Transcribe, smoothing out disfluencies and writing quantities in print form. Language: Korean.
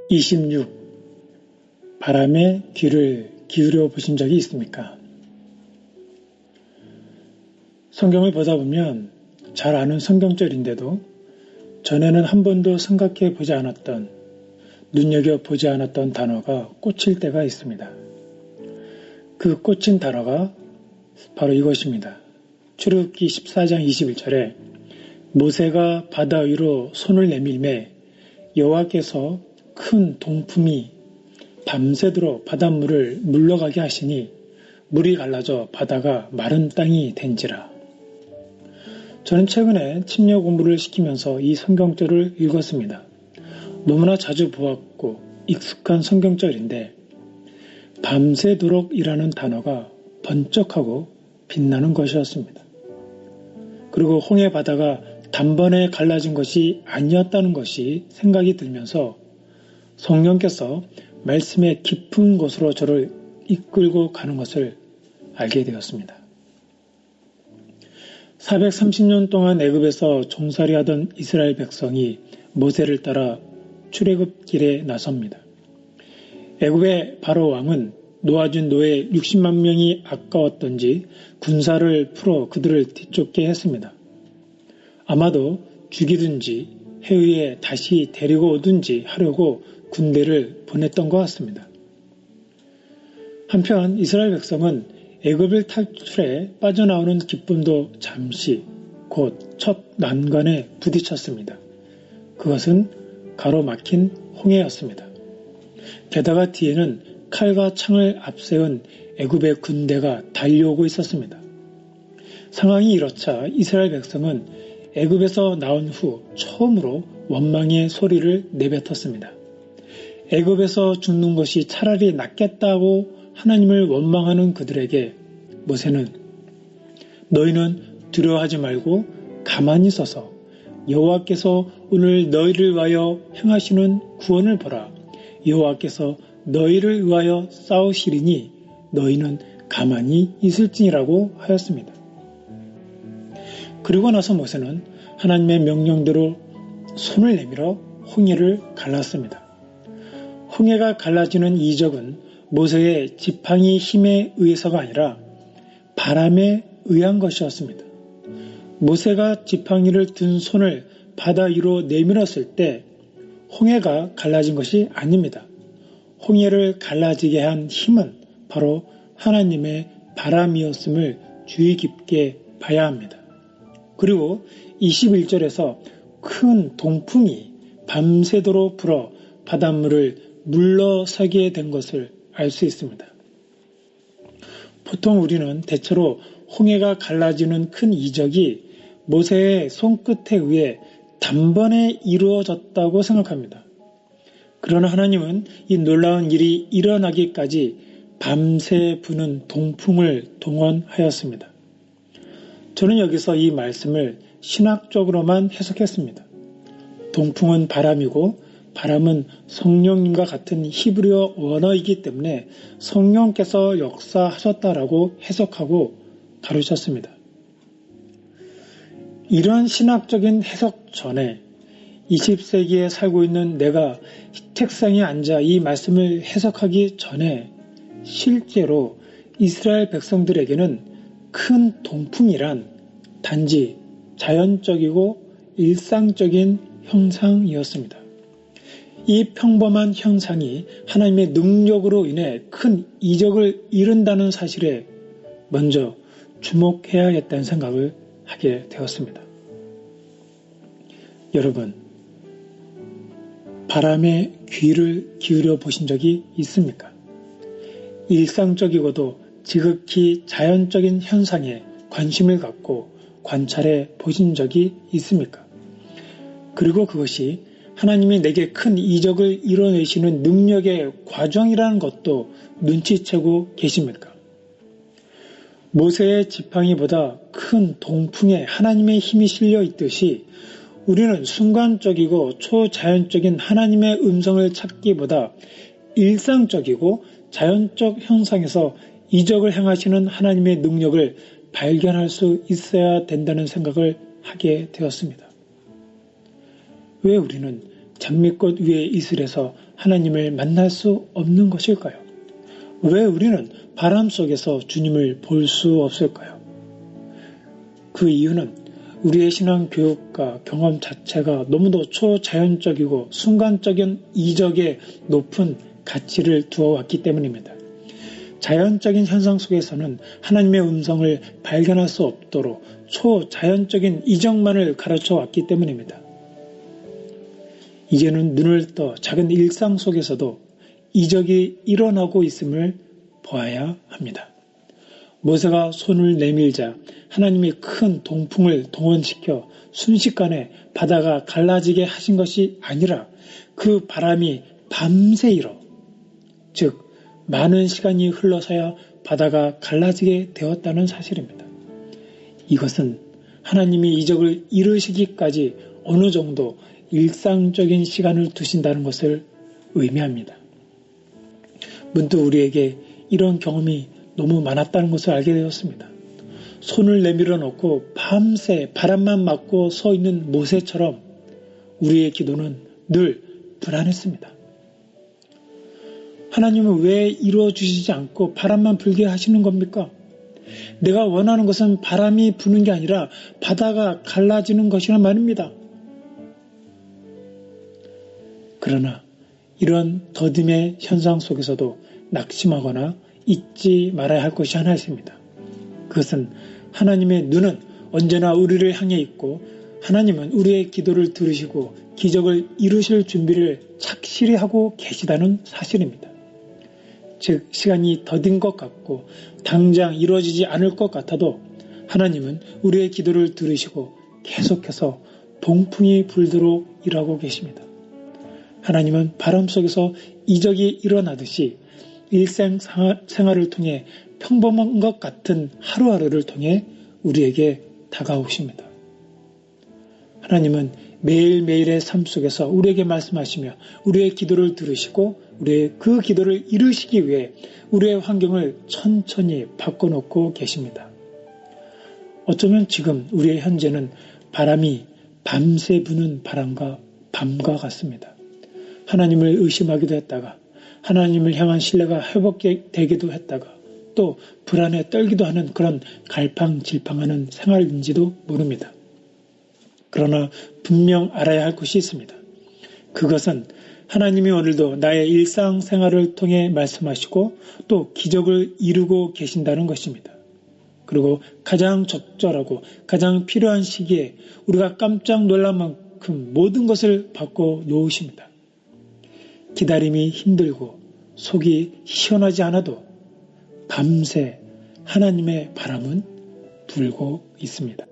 (26) 바람에 귀를 기울여 보신 적이 있습니까? 성경을 보다 보면 잘 아는 성경절인데도 전에는 한 번도 생각해 보지 않았던, 눈여겨보지 않았던 단어가 꽂힐 때가 있습니다. 그 꽂힌 단어가 바로 이것입니다. 출애굽기 14장 21절에 모세가 바다 위로 손을 내밀매 여호와께서 큰 동풍이 밤새도록 바닷물을 물러가게 하시니 물이 갈라져 바다가 마른 땅이 된지라. 저는 최근에 침례 공부를 시키면서 이 성경절을 읽었습니다. 너무나 자주 보았고 익숙한 성경절인데 밤새도록이라는 단어가 번쩍하고 빛나는 것이었습니다. 그리고 홍해 바다가 단번에 갈라진 것이 아니었다는 것이 생각이 들면서 성령께서 말씀의 깊은 곳으로 저를 이끌고 가는 것을 알게 되었습니다. 430년 동안 애굽에서 종살이하던 이스라엘 백성이 모세를 따라 출애굽길에 나섭니다. 애굽의 바로 왕은 놓아준 노예 60만 명이 아까웠던지 군사를 풀어 그들을 뒤쫓게 했습니다. 아마도 죽이든지 해외에 다시 데리고 오든지 하려고 군대를 보냈던 것 같습니다. 한편 이스라엘 백성은 애굽을 탈출해 빠져나오는 기쁨도 잠시 곧 첫 난관에 부딪혔습니다. 그것은 가로막힌 홍해였습니다. 게다가 뒤에는 칼과 창을 앞세운 애굽의 군대가 달려오고 있었습니다. 상황이 이렇자 이스라엘 백성은 애굽에서 나온 후 처음으로 원망의 소리를 내뱉었습니다. 애굽에서 죽는 것이 차라리 낫겠다고 하나님을 원망하는 그들에게 모세는 너희는 두려워하지 말고 가만히 서서 여호와께서 오늘 너희를 위하여 행하시는 구원을 보라. 여호와께서 너희를 위하여 싸우시리니 너희는 가만히 있을지니라고 하였습니다. 그리고 나서 모세는 하나님의 명령대로 손을 내밀어 홍해를 갈랐습니다. 홍해가 갈라지는 이적은 모세의 지팡이 힘에 의해서가 아니라 바람에 의한 것이었습니다. 모세가 지팡이를 든 손을 바다 위로 내밀었을 때 홍해가 갈라진 것이 아닙니다. 홍해를 갈라지게 한 힘은 바로 하나님의 바람이었음을 주의 깊게 봐야 합니다. 그리고 21절에서 큰 동풍이 밤새도록 불어 바닷물을 물러서게 된 것을 알 수 있습니다. 보통 우리는 대체로 홍해가 갈라지는 큰 이적이 모세의 손끝에 의해 단번에 이루어졌다고 생각합니다. 그러나 하나님은 이 놀라운 일이 일어나기까지 밤새 부는 동풍을 동원하였습니다. 저는 여기서 이 말씀을 신학적으로만 해석했습니다. 동풍은 바람이고 바람은 성령님과 같은 히브리어 원어이기 때문에 성령께서 역사하셨다라고 해석하고 가르쳤습니다. 이런 신학적인 해석 전에 20세기에 살고 있는 내가 책상에 앉아 이 말씀을 해석하기 전에 실제로 이스라엘 백성들에게는 큰 동풍이란 단지 자연적이고 일상적인 형상이었습니다. 이 평범한 형상이 하나님의 능력으로 인해 큰 이적을 이룬다는 사실에 먼저 주목해야겠다는 생각을 하게 되었습니다. 여러분, 바람에 귀를 기울여 보신 적이 있습니까? 일상적이고도 지극히 자연적인 현상에 관심을 갖고 관찰해 보신 적이 있습니까? 그리고 그것이 하나님이 내게 큰 이적을 이뤄내시는 능력의 과정이라는 것도 눈치채고 계십니까? 모세의 지팡이보다 큰 동풍에 하나님의 힘이 실려 있듯이 우리는 순간적이고 초자연적인 하나님의 음성을 찾기보다 일상적이고 자연적 현상에서 이적을 행하시는 하나님의 능력을 발견할 수 있어야 된다는 생각을 하게 되었습니다. 왜 우리는 장미꽃 위의 이슬에서 하나님을 만날 수 없는 것일까요? 왜 우리는 바람 속에서 주님을 볼 수 없을까요? 그 이유는 우리의 신앙 교육과 경험 자체가 너무도 초자연적이고 순간적인 이적에 높은 가치를 두어왔기 때문입니다. 자연적인 현상 속에서는 하나님의 음성을 발견할 수 없도록 초자연적인 이적만을 가르쳐 왔기 때문입니다. 이제는 눈을 떠 작은 일상 속에서도 이적이 일어나고 있음을 보아야 합니다. 모세가 손을 내밀자 하나님이 큰 동풍을 동원시켜 순식간에 바다가 갈라지게 하신 것이 아니라 그 바람이 밤새 일어, 즉 많은 시간이 흘러서야 바다가 갈라지게 되었다는 사실입니다. 이것은 하나님이 이적을 이루시기까지 어느 정도 일상적인 시간을 두신다는 것을 의미합니다. 문득 우리에게 이런 경험이 너무 많았다는 것을 알게 되었습니다. 손을 내밀어 놓고 밤새 바람만 맞고 서 있는 모세처럼 우리의 기도는 늘 불안했습니다. 하나님은 왜 이루어 주시지 않고 바람만 불게 하시는 겁니까? 내가 원하는 것은 바람이 부는 게 아니라 바다가 갈라지는 것이란 말입니다. 그러나 이런 더딤의 현상 속에서도 낙심하거나 잊지 말아야 할 것이 하나 있습니다. 그것은 하나님의 눈은 언제나 우리를 향해 있고 하나님은 우리의 기도를 들으시고 기적을 이루실 준비를 착실히 하고 계시다는 사실입니다. 즉 시간이 더딘 것 같고 당장 이루어지지 않을 것 같아도 하나님은 우리의 기도를 들으시고 계속해서 동풍이 불도록 일하고 계십니다. 하나님은 바람 속에서 이적이 일어나듯이 일생생활을 통해 평범한 것 같은 하루하루를 통해 우리에게 다가오십니다. 하나님은 매일매일의 삶 속에서 우리에게 말씀하시며 우리의 기도를 들으시고 우리의 그 기도를 이루시기 위해 우리의 환경을 천천히 바꿔놓고 계십니다. 어쩌면 지금 우리의 현재는 바람이 밤새 부는 바람과 밤과 같습니다. 하나님을 의심하기도 했다가 하나님을 향한 신뢰가 회복되기도 했다가 또 불안에 떨기도 하는 그런 갈팡질팡하는 생활인지도 모릅니다. 그러나 분명 알아야 할 것이 있습니다. 그것은 하나님이 오늘도 나의 일상생활을 통해 말씀하시고 또 기적을 이루고 계신다는 것입니다. 그리고 가장 적절하고 가장 필요한 시기에 우리가 깜짝 놀랄 만큼 모든 것을 바꿔 놓으십니다. 기다림이 힘들고 속이 시원하지 않아도 밤새 하나님의 바람은 불고 있습니다.